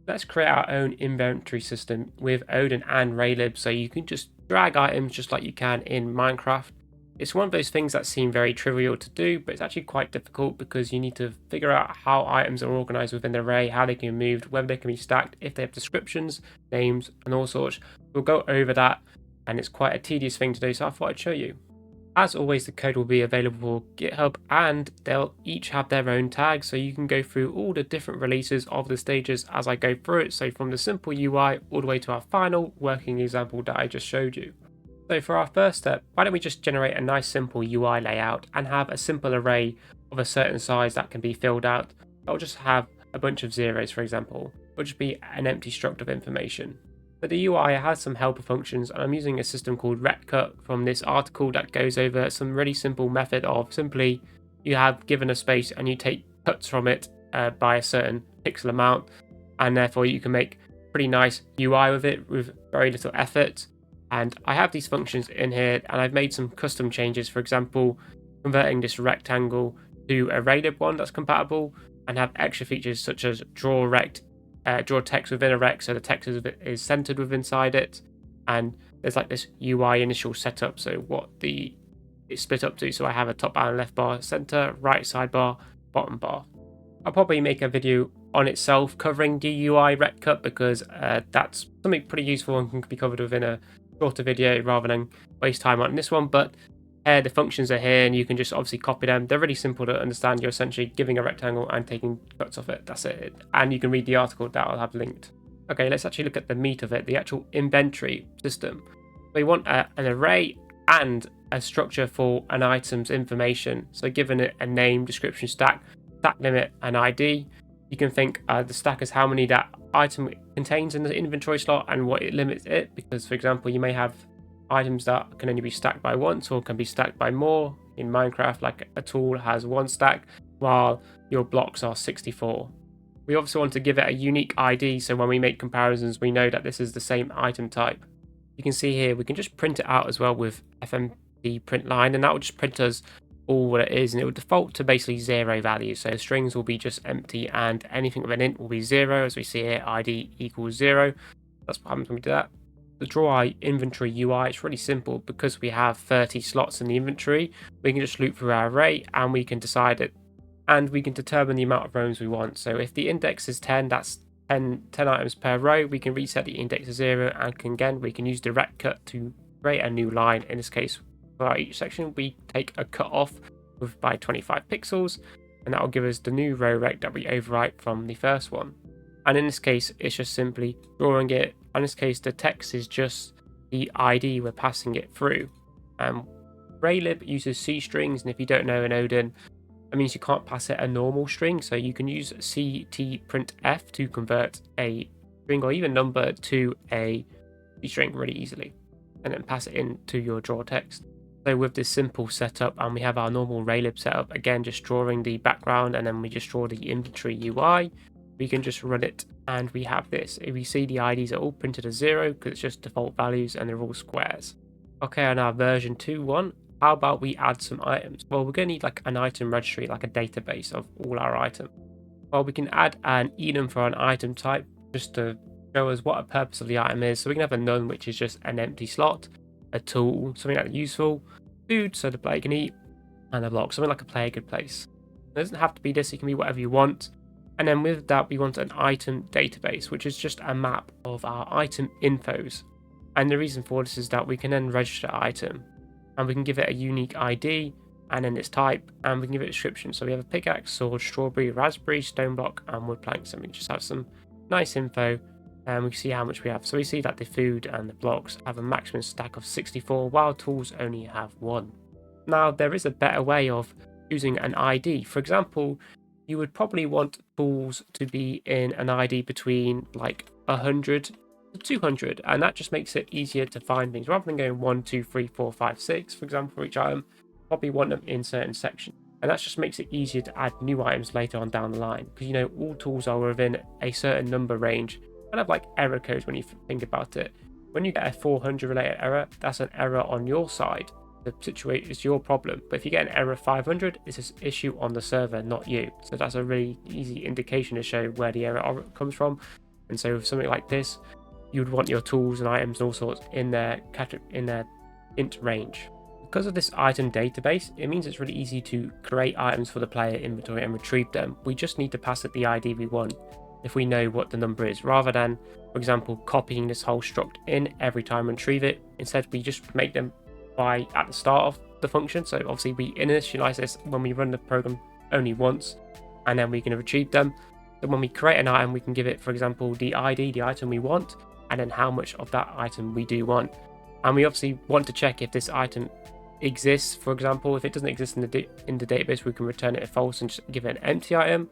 Let's create our own inventory system with Odin and Raylib, so you can just drag items just like you can in Minecraft. It's one of those things that seem very trivial to do, but it's actually quite difficult because you need to figure out how items are organized within the array, how they can be moved, whether they can be stacked, if they have descriptions, names, and all sorts. We'll go over that, and it's quite a tedious thing to do, so I thought I'd show you. As always, the code will be available for GitHub, and they'll each have their own tags, so you can go through all the different releases of the stages as I go through it, so from the simple UI all the way to our final working example that I just showed you. So for our first step, why don't we just generate a nice simple UI layout and have a simple array of a certain size that can be filled out. I'll just have a bunch of zeros, for example. It'll just be an empty struct of information. But the UI has some helper functions, and I'm using a system called retcut from this article that goes over some really simple method of simply you have given a space and you take cuts from it by a certain pixel amount, and therefore you can make pretty nice UI with it with very little effort. And I have these functions in here, and I've made some custom changes, for example converting this rectangle to a Raylib one that's compatible, and have extra features such as draw text within a rect, so the text is centered within inside it, and there's like this UI initial setup, so what it's split up to. So I have a top bar and left bar, center, right sidebar, bottom bar. I'll probably make a video on itself covering the UI retcut because that's something pretty useful and can be covered within a shorter video rather than waste time on this one. But the functions are here, and you can just obviously copy them. They're really simple to understand. You're essentially giving a rectangle and taking cuts off it. That's it. And you can read the article that I'll have linked. Okay, let's actually look at the meat of it, the actual inventory system. We want an array and a structure for an item's information. So given it a name, description, stack limit, and ID, you can think the stack is how many that item contains in the inventory slot and what it limits it. Because, for example, you may have items that can only be stacked by once or can be stacked by more. In Minecraft, like a tool has one stack while your blocks are 64. We obviously want to give it a unique ID, so when we make comparisons we know that this is the same item type. You can see here we can just print it out as well with FMD print line, and that will just print us all what it is, and it will default to basically 0 value. So strings will be just empty and anything with an int will be 0, as we see here, ID equals 0. That's what happens when we do that. The draw inventory UI, it's really simple. Because we have 30 slots in the inventory, we can just loop through our array and we can decide it, and we can determine the amount of rows we want. So if the index is 10, that's 10 items per row. We can reset the index to 0, and again we can use the retcut to create a new line. In this case, for each section we take a cut off by 25 pixels, and that will give us the new row rect that we overwrite from the first one. And in this case it's just simply drawing it. In this case the text is just the ID we're passing it through. Raylib uses C strings, and if you don't know, in Odin that means you can't pass it a normal string, so you can use ctprintf to convert a string or even number to a C string really easily, and then pass it into your draw text. So with this simple setup, and we have our normal Raylib setup, again just drawing the background and then we just draw the inventory UI, we can just run it and we have this. If you see, the IDs are all printed as 0 because it's just default values and they're all squares. Okay, on our version 2.1, how about we add some items? Well, we're going to need like an item registry, like a database of all our items. Well, we can add an enum for an item type just to show us what the purpose of the item is. So we can have a none, which is just an empty slot, a tool, something that's useful, food, so the player can eat, and a block, something like a player could place. It doesn't have to be this, it can be whatever you want. And then with that we want an item database, which is just a map of our item infos. And the reason for this is that we can then register item, and we can give it a unique ID and then its type, and we can give it a description. So we have a pickaxe, sword, strawberry, raspberry, stone block, and wood planks, and we just have some nice info, and we can see how much we have. So we see that the food and the blocks have a maximum stack of 64, while tools only have 1. Now there is a better way of using an ID. For example, you would probably want tools to be in an ID between like 100 to 200, and that just makes it easier to find things rather than going 1, 2, 3, 4, 5, 6, for example, for each item. Probably want them in certain sections, and that just makes it easier to add new items later on down the line, because you know all tools are within a certain number range. Kind of like error codes when you think about it. When you get a 400 related error, that's an error on your side. The situation is your problem. But if you get an error of 500, it's an issue on the server, not you. So that's a really easy indication to show where the error comes from. And so with something like this, you would want your tools and items and all sorts in their int range. Because of this item database, it means it's really easy to create items for the player inventory and retrieve them. We just need to pass it the ID we want if we know what the number is, rather than, for example, copying this whole struct in every time and retrieve it. Instead, we just make them by at the start of the function. So obviously we initialize this when we run the program only once, and then we can retrieve them. So when we create an item, we can give it, for example, the ID, the item we want, and then how much of that item we do want. And we obviously want to check if this item exists. For example, if it doesn't exist in the database, we can return it as false and just give it an empty item.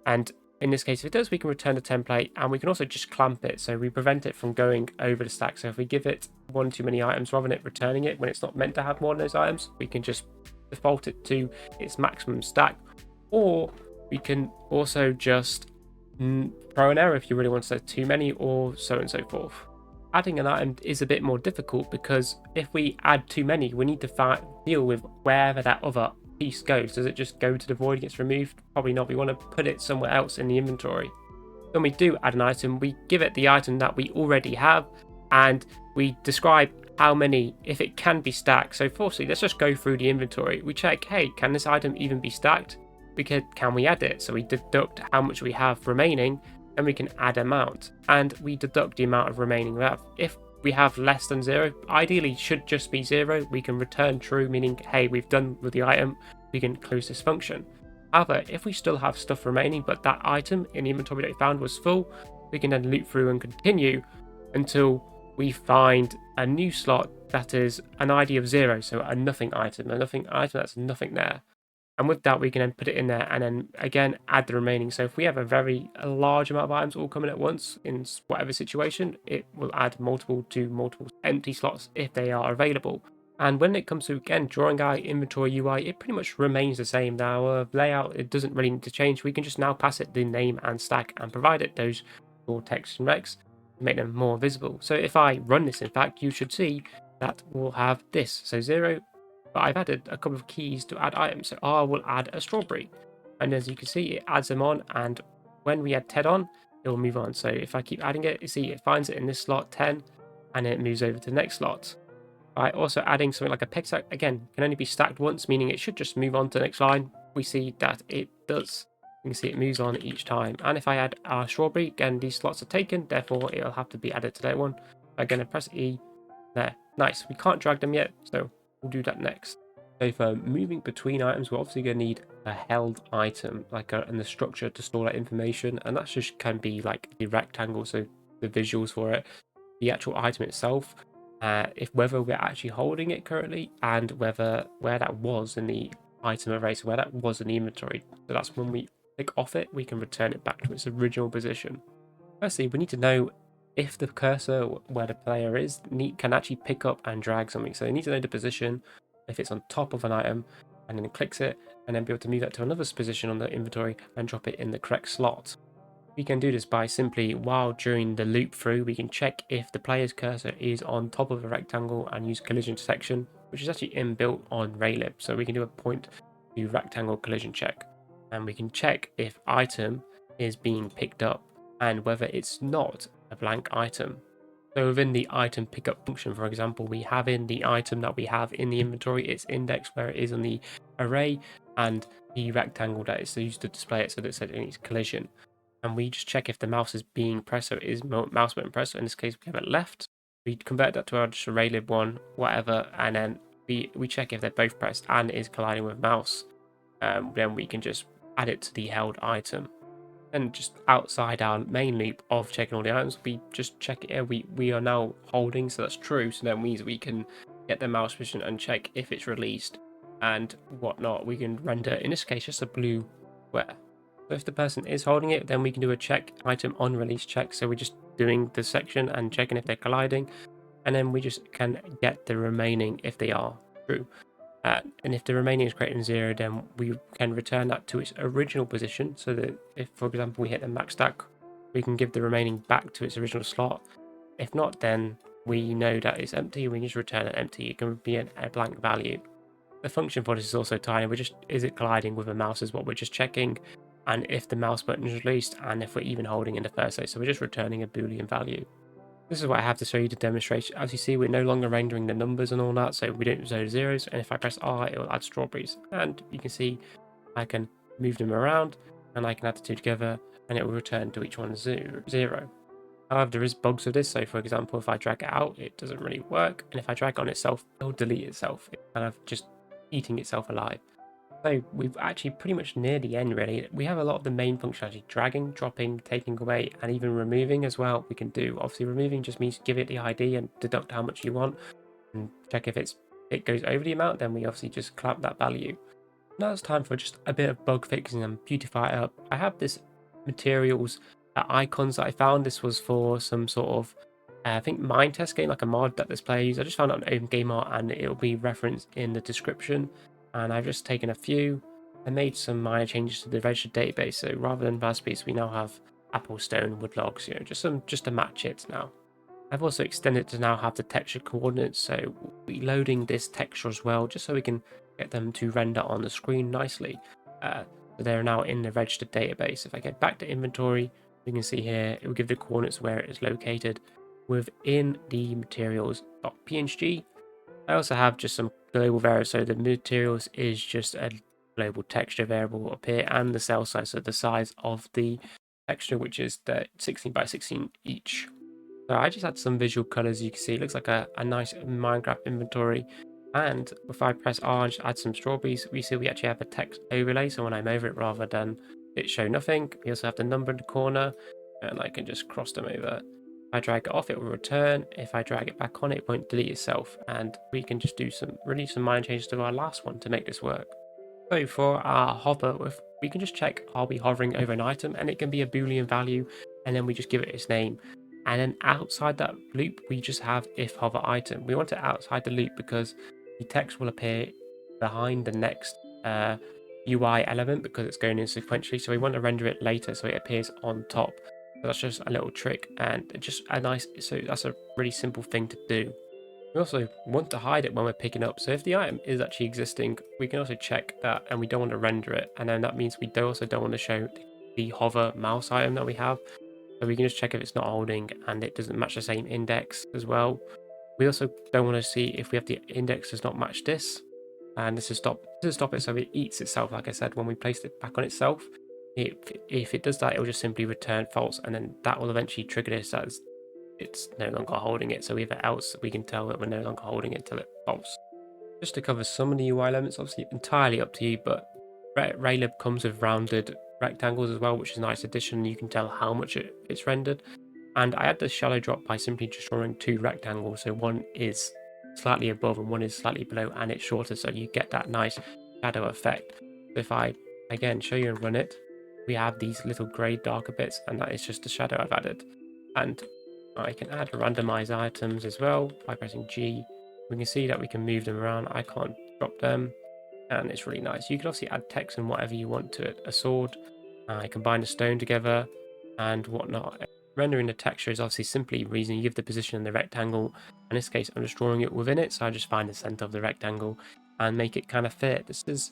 And in this case, if it does, we can return the template, and we can also just clamp it, so we prevent it from going over the stack. So if we give it one too many items, rather than it returning it when it's not meant to have more than those items, we can just default it to its maximum stack. Or we can also just throw an error if you really want to say too many, or so on and so forth. Adding an item is a bit more difficult, because if we add too many, we need to deal with wherever that other piece goes. Does it just go to the void and gets removed? Probably not. We want to put it somewhere else in the inventory. When we do add an item, we give it the item that we already have, and we describe how many, if it can be stacked. So firstly, let's just go through the inventory. We check, hey, can this item even be stacked? Because can we add it? So we deduct how much we have remaining, and we can add amount, and we deduct the amount of remaining we have. If we have less than 0, ideally should just be 0. We can return true, meaning, hey, we've done with the item, we can close this function. However, if we still have stuff remaining, but that item in the inventory that we found was full, we can then loop through and continue until we find a new slot that is an ID of 0, so a nothing item, that's nothing there. And with that, we can then put it in there and then again add the remaining. So if we have a large amount of items all coming at once in whatever situation, it will add multiple empty slots if they are available. And when it comes to, again, drawing our inventory UI, it pretty much remains the same. Now, our layout, it doesn't really need to change. We can just now pass it the name and stack and provide it those raw text and recs to make them more visible. So if I run this, in fact, you should see that we'll have this. So 0. But I've added a couple of keys to add items. So R will add a strawberry, and as you can see, it adds them on, and when we add 10 on, it will move on. So if I keep adding it, you see it finds it in this slot 10, and it moves over to the next slot. By also adding something like a peg stack, again, can only be stacked once, meaning it should just move on to the next line. We see that it does. You can see it moves on each time. And if I add our strawberry, again, these slots are taken, therefore it'll have to be added to that one. I'm going to press E there. Nice. We can't drag them yet, so we'll do that next. So for moving between items, we're obviously going to need a held item, in the structure to store that information, and that just can be like the rectangle, so the visuals for it, the actual item itself, if whether we're actually holding it currently, and where that was in the item array, so where that was in the inventory. So that's when we click off it, we can return it back to its original position. Firstly, we need to know if the cursor where the player is can actually pick up and drag something. So you need to know the position, if it's on top of an item, and then clicks it, and then be able to move that to another position on the inventory and drop it in the correct slot. We can do this by simply, while during the loop through, we can check if the player's cursor is on top of a rectangle and use collision detection, which is actually inbuilt on Raylib. So we can do a point to rectangle collision check, and we can check if item is being picked up and whether it's not a blank item. So within the item pickup function, for example, we have in the item that we have in the inventory, its index where it is on the array, and the rectangle that is used to display it, so that it needs collision. And we just check if the mouse is being pressed, so it is mouse button pressed. So in this case, we have it left. We convert that to our just Raylib one, whatever, and then we check if they're both pressed and is colliding with mouse. Then we can just add it to the held item. And just outside our main loop of checking all the items, we just check it here. We are now holding, so that's true. So that means we can get the mouse position and check if it's released and whatnot. We can render, in this case, just a blue square. So if the person is holding it, then we can do a check item on release check. So we're just doing the section and checking if they're colliding, and then we just can get the remaining if they are true. And if the remaining is greater than 0, then we can return that to its original position, so that if, for example, we hit the max stack, we can give the remaining back to its original slot. If not, then we know that it's empty, we just return it empty. It can be a blank value. The function for this is also tiny. Is it colliding with a mouse is what we're just checking. and if the mouse button is released, and if we're even holding in the first place. So we're just returning a Boolean value. This is what I have to show you the demonstration. As you see, we're no longer rendering the numbers and all that, so we don't show zeros. And if I press R, it will add strawberries. And you can see I can move them around, and I can add the two together, and it will return to each one zero. However, there is bugs with this. So for example, if I drag it out, it doesn't really work. And if I drag on itself, it'll delete itself. It's kind of just eating itself alive. So we've actually pretty much near the end really. We have a lot of the main functionality, dragging, dropping, taking away, and even removing as well we can do. Obviously removing just means give it the ID and deduct how much you want and check if it goes over the amount, then we obviously just clamp that value. Now it's time for just a bit of bug fixing and beautify it up. I have this materials icons that I found. This was for some sort of I think mine test game, like a mod that this player used. I just found it on OpenGameArt and it'll be referenced in the description. And I've just taken a few and made some minor changes to the registered database. So rather than Raspberries, we now have apple, stone, wood logs, just to match it now. I've also extended to now have the texture coordinates, so we'll be loading this texture as well, just so we can get them to render on the screen nicely. So they're now in the registered database. If I get back to inventory, you can see here, it will give the coordinates where it is located within the materials.png. I also have just some global variables, so the materials is just a global texture variable up here, and the cell size, so the size of the texture, which is the 16 by 16 each. So I just had some visual colors. You can see it looks like a nice Minecraft inventory. And if I press R and just add some strawberries, we see we actually have a text overlay. So when I'm over it, rather than it show nothing, we also have the number in the corner, and I can just cross them over. If I drag it off, it will return. If I drag it back on, it won't delete itself. And we can just do some minor changes to our last one to make this work. So for our hover, we can just check, are we hovering over an item, and it can be a Boolean value, and then we just give it its name. And then outside that loop, we just have if hover item. We want it outside the loop because the text will appear behind the next UI element because it's going in sequentially. So we want to render it later so it appears on top. So that's just a little trick, and just so that's a really simple thing to do. We also want to hide it when we're picking up. So if the item is actually existing, we can also check that, and we don't want to render it. And then that means we also don't want to show the hover mouse item that we have. So we can just check if it's not holding and it doesn't match the same index as well. We also don't want to see if we have the index does not match this. And this is stop it so it eats itself. Like I said, when we place it back on itself, if it does that, it will just simply return false, and then that will eventually trigger this as it's no longer holding it. So either else we can tell that we're no longer holding it till it's false. Just to cover some of the UI elements, obviously entirely up to you, but Raylib comes with rounded rectangles as well, which is a nice addition. You can tell how much it's rendered. And I add the shallow drop by simply just drawing two rectangles. So one is slightly above and one is slightly below, and it's shorter, so you get that nice shadow effect. So if I again show you and run it, we have these little grey darker bits, and that is just the shadow I've added. And I can add randomize items as well by pressing G. We can see that we can move them around. I can't drop them, and it's really nice. You can obviously add text and whatever you want to it. A sword, I combine a stone together and whatnot. Rendering the texture is obviously simply reason you give the position in the rectangle. In this case, I'm just drawing it within it, so I just find the center of the rectangle and make it kind of fit. This is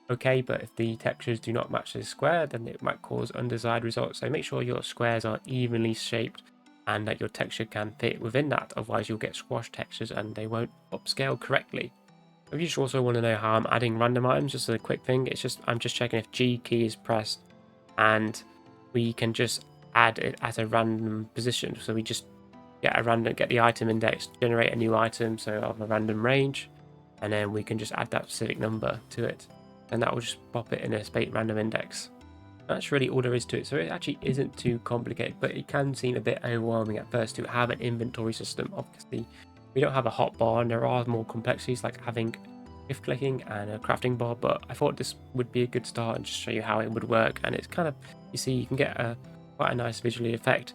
okay, but if the textures do not match the square, then it might cause undesired results. So make sure your squares are evenly shaped and that your texture can fit within that. Otherwise, you'll get squash textures and they won't upscale correctly. If you just also want to know how I'm adding random items, just a quick thing, I'm just checking if G key is pressed, and we can just add it at a random position. So we just get the item index, generate a new item, so of a random range, and then we can just add that specific number to it, and that will just pop it in a random index. That's really all there is to it. So it actually isn't too complicated, but it can seem a bit overwhelming at first to have an inventory system. Obviously, we don't have a hotbar, and there are more complexities like having shift clicking and a crafting bar, but I thought this would be a good start and just show you how it would work. And it's kind of, you see, you can get quite a nice visual effect.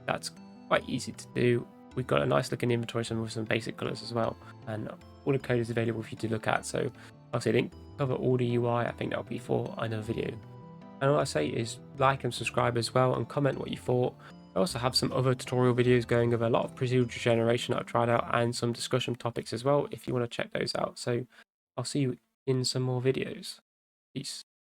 That's quite easy to do. We've got a nice looking inventory with some basic colors as well, and all the code is available for you to look at. So obviously I didn't cover all the UI. I think that'll be for another video. And all I say is like and subscribe as well, and comment what you thought. I also have some other tutorial videos going over a lot of procedural generation that I've tried out, and some discussion topics as well if you want to check those out. So I'll see you in some more videos. Peace.